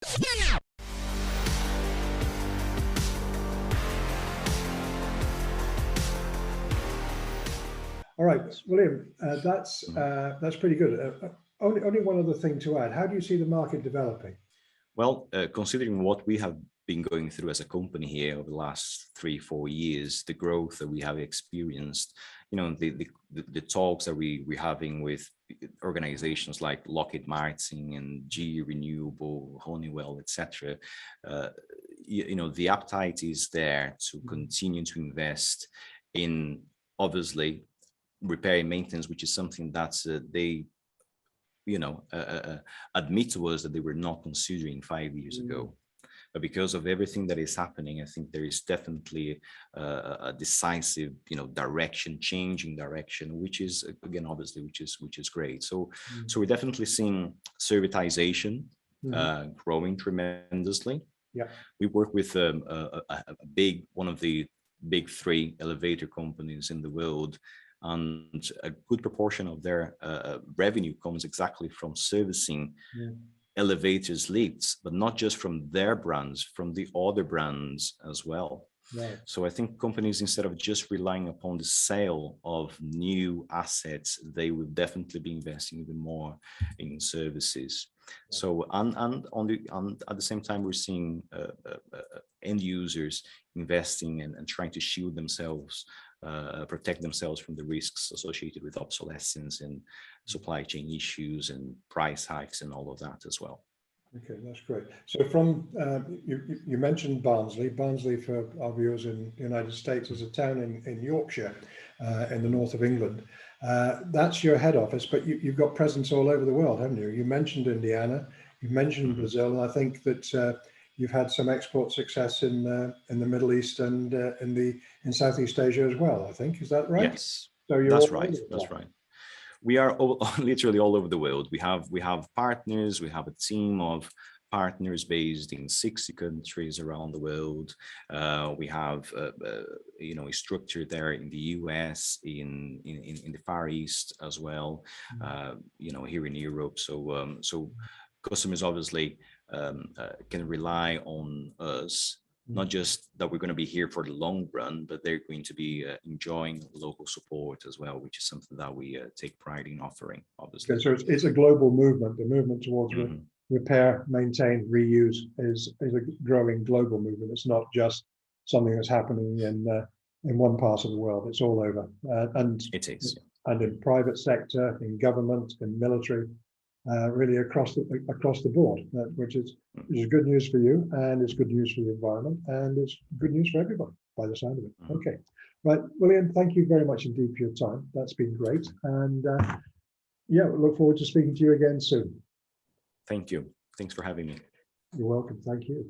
All right, William, that's pretty good. Only one other thing to add. How do you see the market developing? Well, considering what we have been going through as a company here over the last 3-4 years, the growth that we have experienced, the talks that we're having with organizations like Lockheed Martin and GE Renewable, Honeywell, etc. The appetite is there to continue to invest in, obviously, repair and maintenance, which is something that they admit to us that they were not considering 5 years ago. But because of everything that is happening, I think there is definitely a decisive, changing direction, which is, again, obviously, which is great. So we're definitely seeing servitization growing tremendously. Yeah, we work with one of the big 3 elevator companies in the world, and a good proportion of their revenue comes exactly from servicing elevators, lifts, but not just from their brands, from the other brands as well. Right. So I think companies, instead of just relying upon the sale of new assets, they will definitely be investing even more in services. So and at the same time, we're seeing end users investing and trying to shield themselves, protect themselves from the risks associated with obsolescence and supply chain issues and price hikes and all of that as well. Okay, that's great. So from you mentioned Barnsley. Barnsley, for our viewers in the United States, is a town in Yorkshire, in the north of England. That's your head office, but you've got presence all over the world, haven't you? You mentioned Indiana, you mentioned Brazil, and I think that you've had some export success in the Middle East and in Southeast Asia as well. I think, is that right? Yes, so that's right. That's right. We are literally all over the world. We have partners. We have a team of partners based in 60 countries around the world. We have a structure there in the US, in the Far East as well. Here in Europe. So customers obviously can rely on us. Not just that we're going to be here for the long run, but they're going to be enjoying local support as well, which is something that we take pride in offering, obviously. Okay, so it's a global movement. The movement towards repair, maintain, reuse is a growing global movement. It's not just something that's happening in one part of the world. It's all over. And it is. And in private sector, in government, in military, really across the board, which is good news for you, and it's good news for the environment, and it's good news for everybody by the sound of it. Okay, right, William, thank you very much indeed for your time. That's been great, and we look forward to speaking to you again soon. Thank you. Thanks for having me. You're welcome. Thank you.